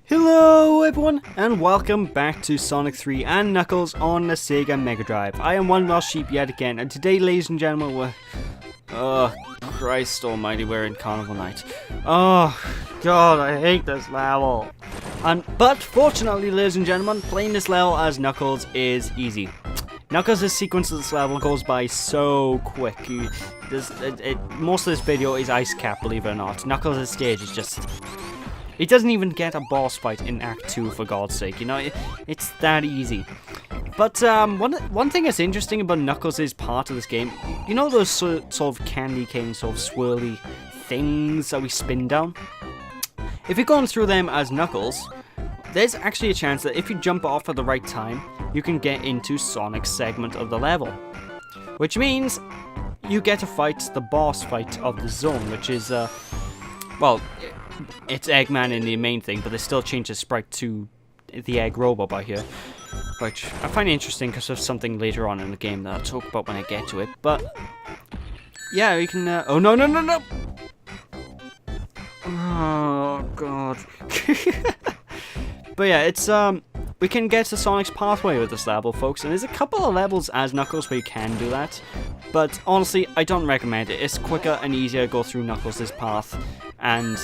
Hello everyone, and welcome back to Sonic 3 and Knuckles on the SEGA Mega Drive. I am one lost sheep yet again, and today, ladies and gentlemen, we're... Oh, Christ almighty, we're in Carnival Night. Oh, God, I hate this level. But fortunately, ladies and gentlemen, playing this level as Knuckles is easy. Knuckles' sequence of this level goes by so quick. Most of this video is ice cap, believe it or not. Knuckles' stage is just... He doesn't even get a boss fight in Act 2, for God's sake, you know, it's that easy. But one thing that's interesting about Knuckles' part of this game, you know those sort of candy cane, sort of swirly things that we spin down? If you're going through them as Knuckles, there's actually a chance that if you jump off at the right time, you can get into Sonic's segment of the level. Which means you get to fight the boss fight of the zone, which is, well... It's Eggman in the main thing, but they still changed the sprite to the Egg Robot by here. Which I find interesting because there's something later on in the game that I'll talk about when I get to it. But, yeah, we can... oh, no, no, no, no! Oh, God. But yeah, it's... we can get to Sonic's pathway with this level, folks. And there's a couple of levels as Knuckles where you can do that. But, honestly, I don't recommend it. It's quicker and easier to go through Knuckles' path. And...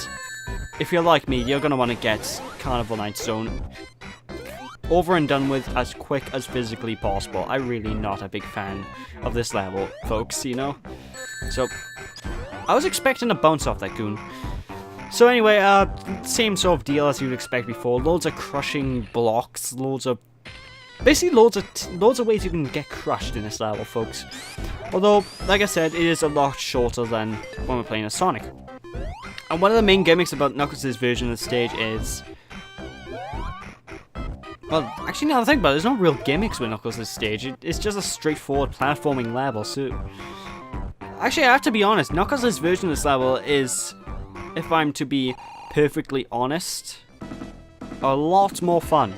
if you're like me, you're going to want to get Carnival Night Zone over and done with as quick as physically possible. I'm really not a big fan of this level, folks, you know? So, I was expecting a bounce off that goon. So anyway, same sort of deal as you'd expect before. Loads of crushing blocks, basically loads of ways you can get crushed in this level, folks. Although, like I said, it is a lot shorter than when we're playing as Sonic. And one of the main gimmicks about Knuckles' version of the stage is... well, actually, now that I think about it, there's no real gimmicks with Knuckles' stage. It's just a straightforward platforming level, so... actually, I have to be honest, Knuckles' version of this level is, if I'm to be perfectly honest, a lot more fun.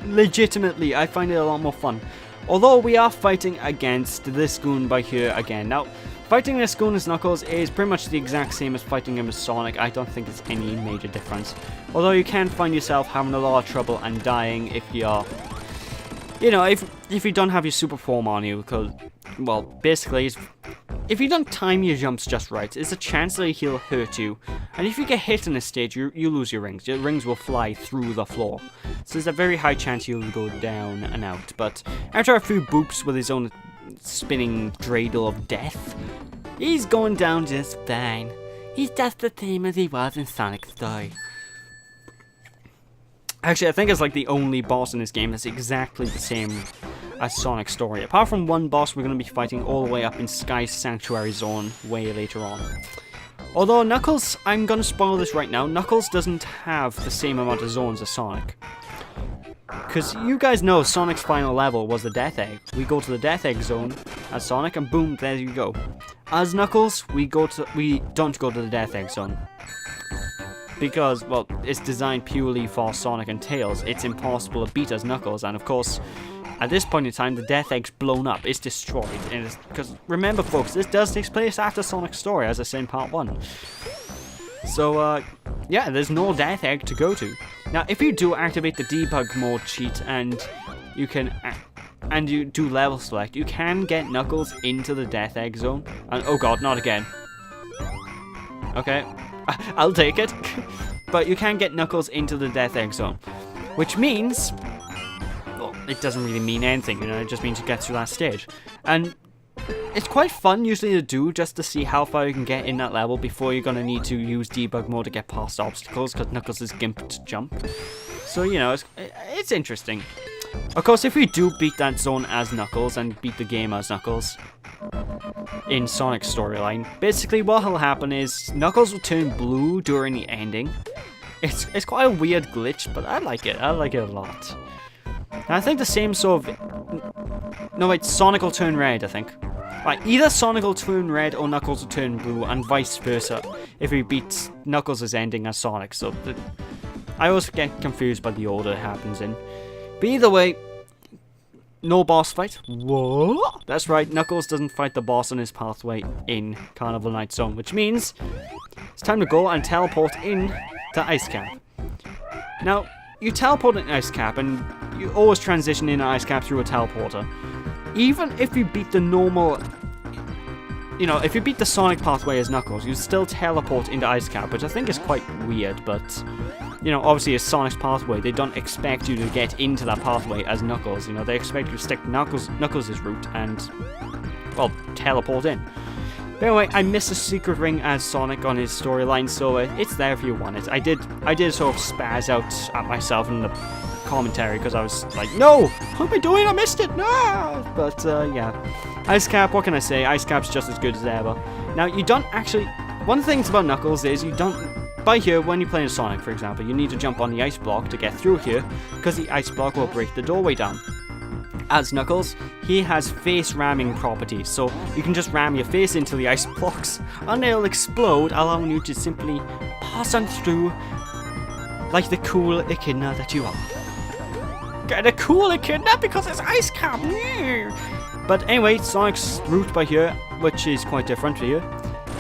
Legitimately, I find it a lot more fun. Although we are fighting against this goon by here again. Now, fighting this goon as Knuckles is pretty much the exact same as fighting him as Sonic. I don't think there's any major difference. Although you can find yourself having a lot of trouble and dying if you're... you know, if you don't have your super form on you, because... well, basically, if you don't time your jumps just right, there's a chance that he'll hurt you. And if you get hit in this stage, you lose your rings. Your rings will fly through the floor. So there's a very high chance you'll go down and out. But after a few boops with his own spinning dreidel of death, he's going down just fine. He's just the same as he was in Sonic's story. Actually, I think it's like the only boss in this game that's exactly the same as Sonic's story. Apart from one boss we're going to be fighting all the way up in Sky's Sanctuary Zone way later on. Although Knuckles, I'm going to spoil this right now, Knuckles doesn't have the same amount of zones as Sonic. Because you guys know Sonic's final level was the Death Egg. We go to the Death Egg Zone as Sonic and boom, there you go. As Knuckles, we don't go to the Death Egg Zone. Because, well, it's designed purely for Sonic and Tails. It's impossible to beat as Knuckles, and of course, at this point in time, the Death Egg's blown up. It's destroyed. Because, remember folks, this does take place after Sonic's story, as I said in part 1. So, yeah, there's no Death Egg to go to. Now, if you do activate the debug mode cheat and you can... and you do level select, you can get Knuckles into the Death Egg Zone. And, oh god, not again. Okay, I'll take it. But you can get Knuckles into the Death Egg Zone. Which means... well, it doesn't really mean anything, you know, it just means you get through that stage. And it's quite fun usually to do just to see how far you can get in that level before you're going to need to use debug mode to get past obstacles because Knuckles is gimped to jump. So, you know, it's interesting. Of course, if we do beat that zone as Knuckles and beat the game as Knuckles in Sonic's storyline, basically what will happen is Knuckles will turn blue during the ending. It's quite a weird glitch, but I like it. I like it a lot. And I think the same sort of... no, wait, Sonic will turn red, I think. Right, either Sonic will turn red or Knuckles will turn blue, and vice versa, if he beats Knuckles' ending as Sonic. So, I always get confused by the order it happens in. But either way, no boss fight. What? That's right, Knuckles doesn't fight the boss on his pathway in Carnival Night Zone, which means it's time to go and teleport in to Ice Camp. Now, you teleport an ice cap, and you always transition in an ice cap through a teleporter. Even if you beat the normal... if you beat the Sonic pathway as Knuckles, you still teleport into ice cap, which I think is quite weird, but... obviously it's Sonic's pathway. They don't expect you to get into that pathway as Knuckles. They expect you to stick Knuckles' route and, well, teleport in. But anyway, I missed a secret ring as Sonic on his storyline, so it's there if you want it. I did sort of spaz out at myself in the commentary because I was like, no, what am I doing? I missed it. No, but yeah, ice cap. What can I say? Ice cap's just as good as ever. Now you don't actually. One of the things about Knuckles is you don't. By here, when you're playing Sonic, for example, you need to jump on the ice block to get through here because the ice block will break the doorway down. As Knuckles, he has face ramming properties, so you can just ram your face into the ice blocks and they'll explode, allowing you to simply pass on through like the cool echidna that you are. Get a cool echidna because it's ice cap! But anyway, Sonic's route by here, which is quite different for you,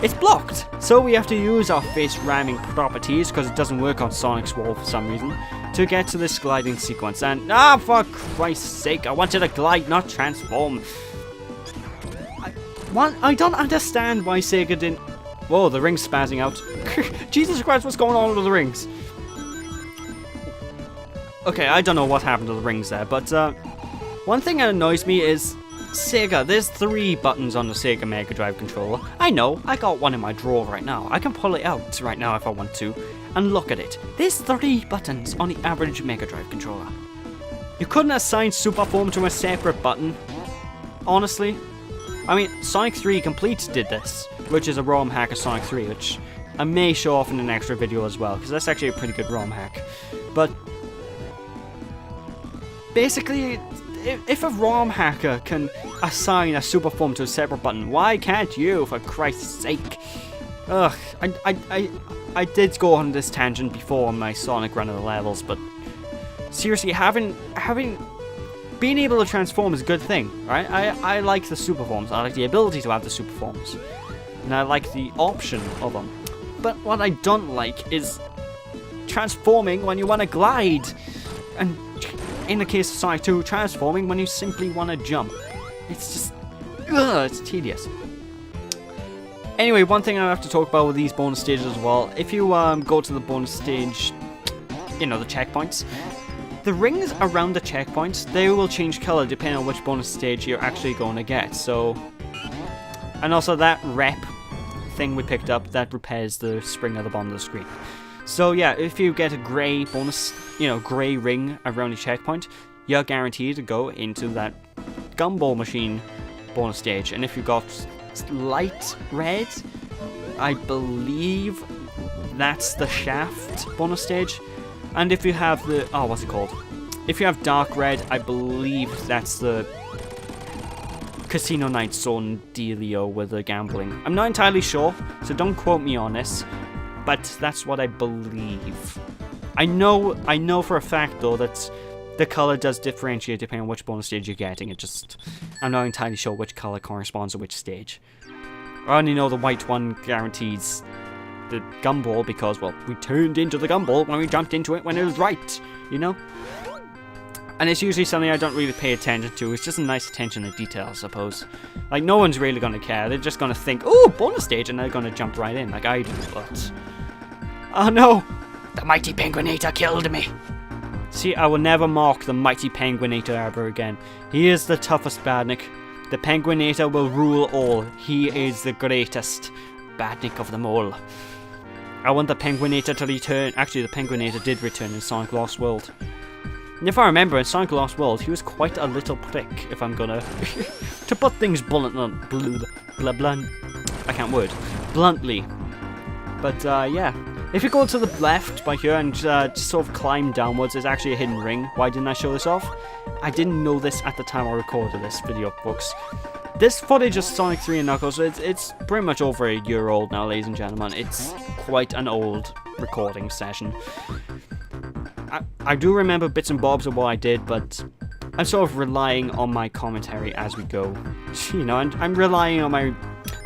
it's blocked. So we have to use our face ramming properties, because it doesn't work on Sonic's wall for some reason, to get to this gliding sequence. And, for Christ's sake, I wanted to glide, not transform. I don't understand why Sega didn't... Whoa, the ring's spazzing out. Jesus Christ, what's going on with the rings? Okay, I don't know what happened to the rings there, but one thing that annoys me is Sega, there's 3 buttons on the Sega Mega Drive controller. I know, I got one in my drawer right now. I can pull it out right now if I want to, and look at it. There's 3 buttons on the average Mega Drive controller. You couldn't assign Super Form to a separate button? Honestly? I mean, Sonic 3 Complete did this, which is a ROM hack of Sonic 3, which I may show off in an extra video as well, because that's actually a pretty good ROM hack. But basically, if a ROM hacker can assign a super form to a separate button, why can't you, for Christ's sake? Ugh, I did go on this tangent before on my Sonic run of the levels, but seriously, being able to transform is a good thing, right? I like the super forms, I like the ability to have the super forms, and I like the option of them. But what I don't like is transforming when you want to glide, and in the case of Sonic 2, transforming when you simply want to jump. It's just... it's tedious. Anyway, one thing I have to talk about with these bonus stages as well, if you go to the bonus stage, the checkpoints, the rings around the checkpoints, they will change colour depending on which bonus stage you're actually going to get, so... And also that rep thing we picked up, that repairs the spring at the bottom of the screen. So yeah, if you get a grey bonus, grey ring around the checkpoint, you're guaranteed to go into that gumball machine bonus stage. And if you got light red, I believe that's the shaft bonus stage. And if you have the, what's it called? If you have dark red, I believe that's the Casino Night Zone dealio with the gambling. I'm not entirely sure, so don't quote me on this. But that's what I believe. I know for a fact though that the color does differentiate depending on which bonus stage you're getting. I'm not entirely sure which color corresponds to which stage. I only know the white one guarantees the gumball because, well, we turned into the gumball when we jumped into it when it was right, And it's usually something I don't really pay attention to. It's just a nice attention to detail, I suppose. Like, no one's really going to care. They're just going to think, oh, bonus stage, and they're going to jump right in like I do, but... Oh no! The Mighty Penguinator killed me! See, I will never mock the Mighty Penguinator ever again. He is the toughest badnik. The Penguinator will rule all. He is the greatest badnik of them all. I want the Penguinator to return. Actually, the Penguinator did return in Sonic Lost World. And if I remember, in Sonic Lost World, he was quite a little prick, if I'm gonna... to put things bluntly. I can't word. Bluntly. But, yeah. If you go to the left by here and just sort of climb downwards, there's actually a hidden ring. Why didn't I show this off? I didn't know this at the time I recorded this video, folks. This footage of Sonic 3 and Knuckles, it's pretty much over a year old now, ladies and gentlemen. It's quite an old recording session. I do remember bits and bobs of what I did, but I'm sort of relying on my commentary as we go. And I'm relying on my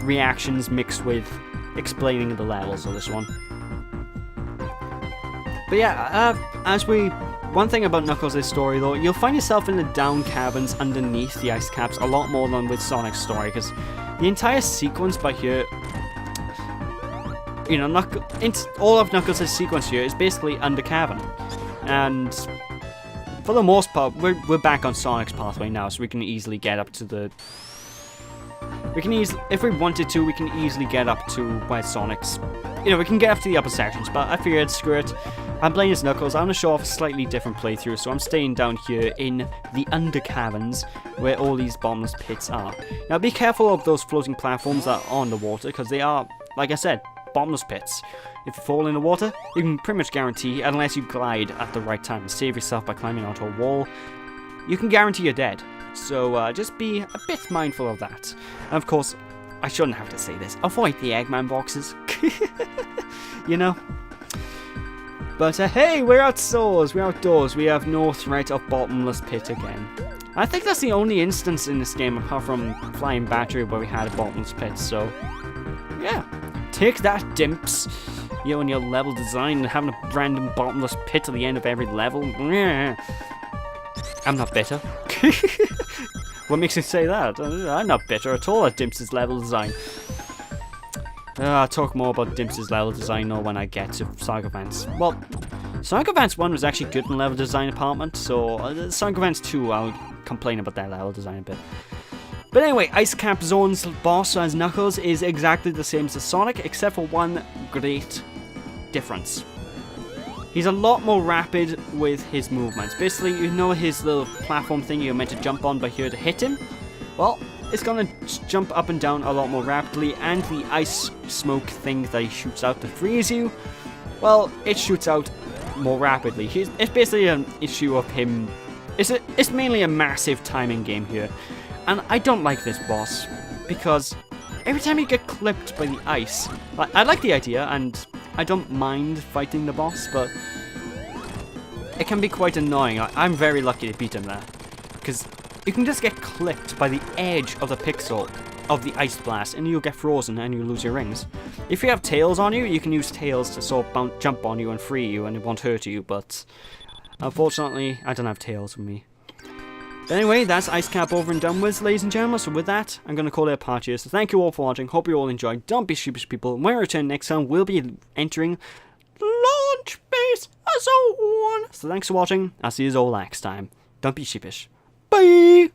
reactions mixed with explaining the levels of this one. But yeah, one thing about Knuckles' story though, you'll find yourself in the down caverns underneath the ice caps a lot more than with Sonic's story, because the entire sequence by here, you know, all of Knuckles' sequence here is basically under cavern, and for the most part, we're back on Sonic's pathway now, so we can easily get up to the. If we wanted to, we can easily get up to where Sonic's. You know, we can get up to the upper sections, but I figured, screw it. I'm playing as Knuckles. I'm going to show off a slightly different playthrough, so I'm staying down here in the under caverns where all these bottomless pits are. Now, be careful of those floating platforms that are on the water, because they are, like I said, bottomless pits. If you fall in the water, you can pretty much guarantee, unless you glide at the right time and save yourself by climbing onto a wall, you can guarantee you're dead. So just be a bit mindful of that. And of course, I shouldn't have to say this, avoid the Eggman boxes. You know? But hey, we're outdoors. We have no threat of bottomless pit again. I think that's the only instance in this game, apart from Flying Battery, where we had a bottomless pit, so yeah. Take that, dimps. You and your level design and having a random bottomless pit at the end of every level. I'm not bitter. What makes you say that? I'm not bitter at all at Dimps' level design. I'll talk more about Dimps' level design though when I get to Sonic Advance. Well, Sonic Advance 1 was actually good in the level design department, so Sonic Advance 2, I'll complain about that level design a bit. But anyway, Ice Cap Zone's boss as Knuckles is exactly the same as Sonic, except for one great difference. He's a lot more rapid with his movements. Basically, you know his little platform thing you're meant to jump on by here to hit him? Well, it's gonna jump up and down a lot more rapidly, and the ice smoke thing that he shoots out to freeze you, well, it shoots out more rapidly. It's basically an issue of him. It's mainly a massive timing game here. And I don't like this boss, because every time you get clipped by the ice, I like the idea, and I don't mind fighting the boss, but it can be quite annoying. I'm very lucky to beat him there, because you can just get clipped by the edge of the pixel of the ice blast, and you'll get frozen and you lose your rings. If you have tails on you, you can use tails to sort of jump on you and free you, and it won't hurt you, but unfortunately, I don't have tails with me. But anyway, that's Ice Cap over and done with, ladies and gentlemen. So with that, I'm going to call it a part here. So thank you all for watching. Hope you all enjoyed. Don't be sheepish, people. When we return next time, we'll be entering Launch Base Zone. So thanks for watching. I'll see you all next time. Don't be sheepish. Bye!